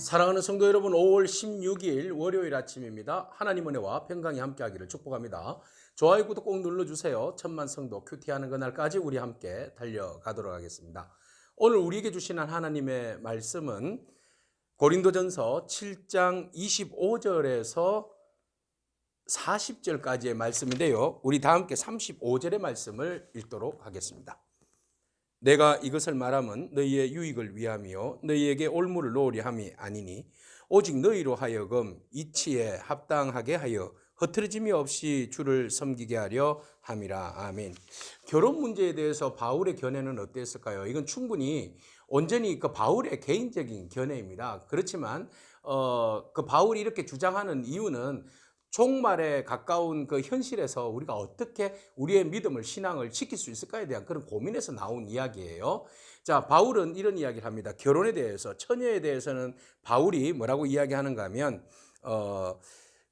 사랑하는 성도 여러분, 5월 16일 월요일 아침입니다. 하나님 은혜와 평강이 함께하기를 축복합니다. 좋아요, 구독 꼭 눌러주세요. 천만 성도 큐티하는 그날까지 우리 함께 달려가도록 하겠습니다. 오늘 우리에게 주시는 하나님의 말씀은 고린도전서 7장 25절에서 40절까지의 말씀인데요. 우리 다 함께 35절의 말씀을 읽도록 하겠습니다. 내가 이것을 말함은 너희의 유익을 위함이요 너희에게 올무를 놓으려 함이 아니니 오직 너희로 하여금 이치에 합당하게 하여 흐트러짐이 없이 주를 섬기게 하려 함이라. 아멘. 결혼 문제에 대해서 바울의 견해는 어땠을까요? 이건 충분히 온전히 그 바울의 개인적인 견해입니다. 그렇지만 그 바울이 이렇게 주장하는 이유는 종말에 가까운 그 현실에서 우리가 어떻게 우리의 믿음을, 신앙을 지킬 수 있을까에 대한 그런 고민에서 나온 이야기예요. 자, 바울은 이런 이야기를 합니다. 결혼에 대해서, 처녀에 대해서는 바울이 뭐라고 이야기하는가 하면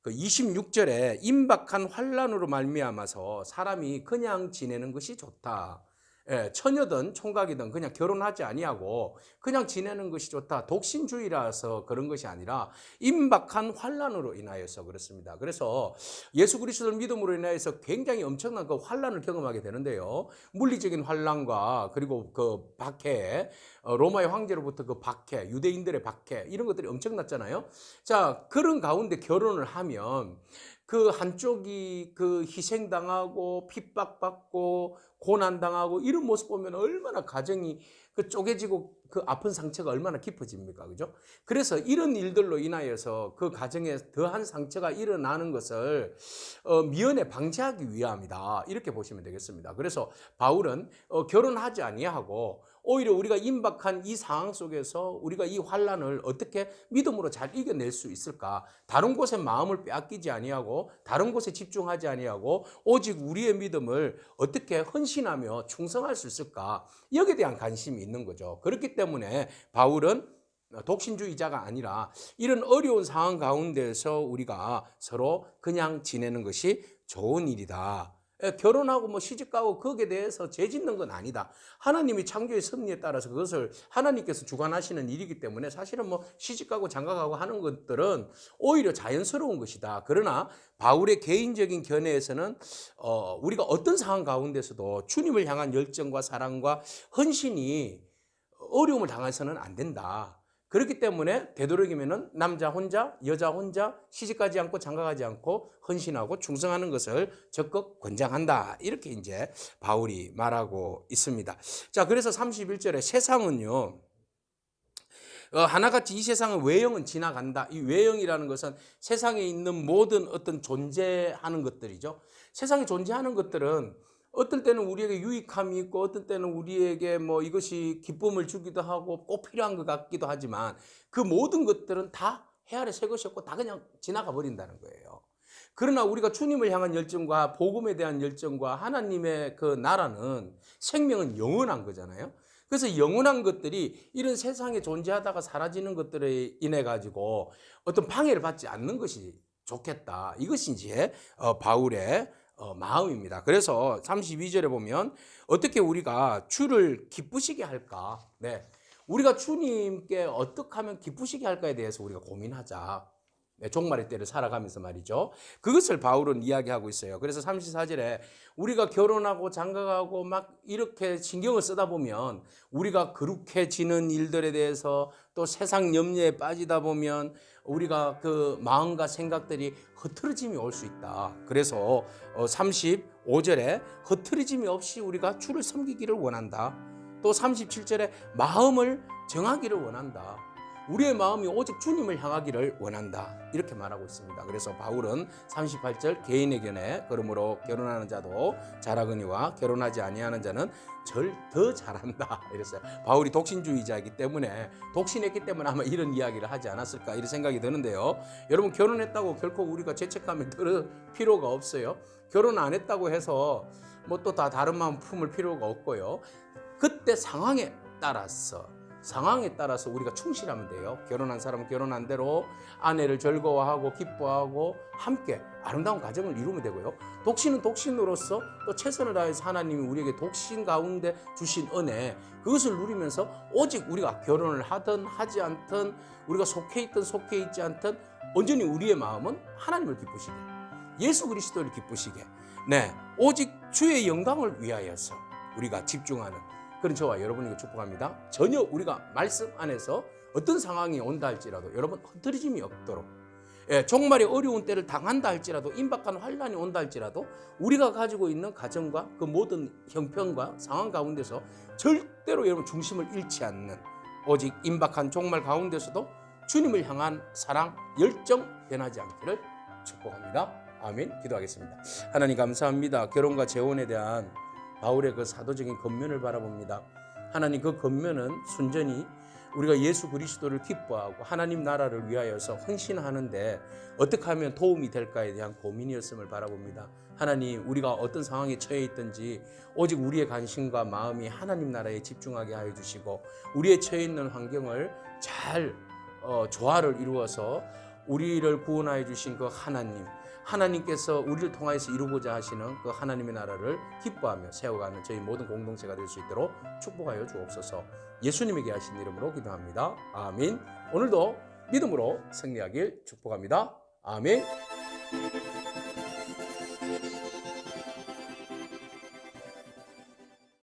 그 26절에 임박한 환난으로 말미암아서 사람이 그냥 지내는 것이 좋다. 예, 처녀든 총각이든 그냥 결혼하지 아니하고 그냥 지내는 것이 좋다. 독신주의라서 그런 것이 아니라 임박한 환난으로 인하여서 그렇습니다. 그래서 예수 그리스도를 믿음으로 인하여서 굉장히 엄청난 그 환난을 경험하게 되는데요. 물리적인 환난과 그리고 그 박해, 로마의 황제로부터 그 박해, 유대인들의 박해 이런 것들이 엄청났잖아요. 자, 그런 가운데 결혼을 하면 그 한쪽이 그 희생당하고 핍박받고 고난당하고 이런 모습 보면 얼마나 가정이 그 쪼개지고 그 아픈 상처가 얼마나 깊어집니까? 그죠? 그래서 이런 일들로 인하여서 그 가정에 더한 상처가 일어나는 것을 미연에 방지하기 위함이다. 이렇게 보시면 되겠습니다. 그래서 바울은 결혼하지 아니하고 오히려 우리가 임박한 이 상황 속에서 우리가 이 환난을 어떻게 믿음으로 잘 이겨낼 수 있을까? 다른 곳에 마음을 빼앗기지 아니하고 다른 곳에 집중하지 아니하고 오직 우리의 믿음을 어떻게 헌신하며 충성할 수 있을까? 여기에 대한 관심이 있는 거죠. 그렇기 때문에 바울은 독신주의자가 아니라 이런 어려운 상황 가운데서 우리가 서로 그냥 지내는 것이 좋은 일이다. 결혼하고 뭐 시집가고 거기에 대해서 죄짓는 건 아니다. 하나님이 창조의 섭리에 따라서 그것을 하나님께서 주관하시는 일이기 때문에 사실은 뭐 시집가고 장가가고 하는 것들은 오히려 자연스러운 것이다. 그러나 바울의 개인적인 견해에서는 우리가 어떤 상황 가운데서도 주님을 향한 열정과 사랑과 헌신이 어려움을 당해서는 안 된다. 그렇기 때문에 되도록이면은 남자 혼자, 여자 혼자 시집가지 않고 장가가지 않고 헌신하고 충성하는 것을 적극 권장한다. 이렇게 이제 바울이 말하고 있습니다. 자, 그래서 31절에 세상은요. 하나같이 이 세상은 외형은 지나간다. 이 외형이라는 것은 세상에 있는 모든 어떤 존재하는 것들이죠. 세상에 존재하는 것들은 어떨 때는 우리에게 유익함이 있고 어떨 때는 우리에게 뭐 이것이 기쁨을 주기도 하고 꼭 필요한 것 같기도 하지만 그 모든 것들은 다 헤아려 새 것이 없고 다 그냥 지나가 버린다는 거예요. 그러나 우리가 주님을 향한 열정과 복음에 대한 열정과 하나님의 그 나라는 생명은 영원한 거잖아요. 그래서 영원한 것들이 이런 세상에 존재하다가 사라지는 것들에 인해 가지고 어떤 방해를 받지 않는 것이 좋겠다. 이것이 이제 바울의 마음입니다. 그래서 32절에 보면 어떻게 우리가 주를 기쁘시게 할까? 네. 우리가 주님께 어떻게 하면 기쁘시게 할까에 대해서 우리가 고민하자. 네, 종말의 때를 살아가면서 말이죠. 그것을 바울은 이야기하고 있어요. 그래서 34절에 우리가 결혼하고 장가가고 막 이렇게 신경을 쓰다 보면 우리가 거룩해지는 일들에 대해서 또 세상 염려에 빠지다 보면 우리가 그 마음과 생각들이 흐트러짐이 올 수 있다. 그래서 35절에 흐트러짐이 없이 우리가 주를 섬기기를 원한다. 또 37절에 마음을 정하기를 원한다. 우리의 마음이 오직 주님을 향하기를 원한다. 이렇게 말하고 있습니다. 그래서 바울은 38절 개인의 견해 그러므로 결혼하는 자도 잘하거니와 결혼하지 아니하는 자는 더 잘한다. 이랬어요. 바울이 독신주의자이기 때문에 독신했기 때문에 아마 이런 이야기를 하지 않았을까 이런 생각이 드는데요. 여러분 결혼했다고 결코 우리가 죄책감에 들을 필요가 없어요. 결혼 안 했다고 해서 뭐 또 다 다른 마음 품을 필요가 없고요. 그때 상황에 따라서 상황에 따라서 우리가 충실하면 돼요. 결혼한 사람은 결혼한 대로 아내를 즐거워하고 기뻐하고 함께 아름다운 가정을 이루면 되고요. 독신은 독신으로서 또 최선을 다해서 하나님이 우리에게 독신 가운데 주신 은혜, 그것을 누리면서 오직 우리가 결혼을 하든 하지 않든, 우리가 속해 있든 속해 있지 않든 온전히 우리의 마음은 하나님을 기쁘시게, 예수 그리스도를 기쁘시게, 오직 주의 영광을 위하여서 우리가 집중하는 그런 저와 여러분에게 축복합니다. 전혀 우리가 말씀 안에서 어떤 상황이 온다 할지라도 여러분 흐트러짐이 없도록, 정말의 어려운 때를 당한다 할지라도, 임박한 환난이 온다 할지라도 우리가 가지고 있는 가정과 그 모든 형편과 상황 가운데서 절대로 여러분 중심을 잃지 않는, 오직 임박한 종말 가운데서도 주님을 향한 사랑, 열정 변하지 않기를 축복합니다. 아멘. 기도하겠습니다. 하나님 감사합니다. 결혼과 재혼에 대한 바울의 그 사도적인 겉면을 바라봅니다. 하나님, 그 겉면은 순전히 우리가 예수 그리스도를 기뻐하고 하나님 나라를 위하여서 헌신하는데 어떻게 하면 도움이 될까에 대한 고민이었음을 바라봅니다. 하나님, 우리가 어떤 상황에 처해 있든지 오직 우리의 관심과 마음이 하나님 나라에 집중하게 하여 주시고, 우리의 처해 있는 환경을 잘 조화를 이루어서 우리를 구원하여 주신 그 하나님께서 우리를 통하여서 이루고자 하시는 그 하나님의 나라를 기뻐하며 세워가는 저희 모든 공동체가 될 수 있도록 축복하여 주옵소서. 예수님에게 하신 이름으로 기도합니다. 아멘. 오늘도 믿음으로 승리하길 축복합니다. 아멘.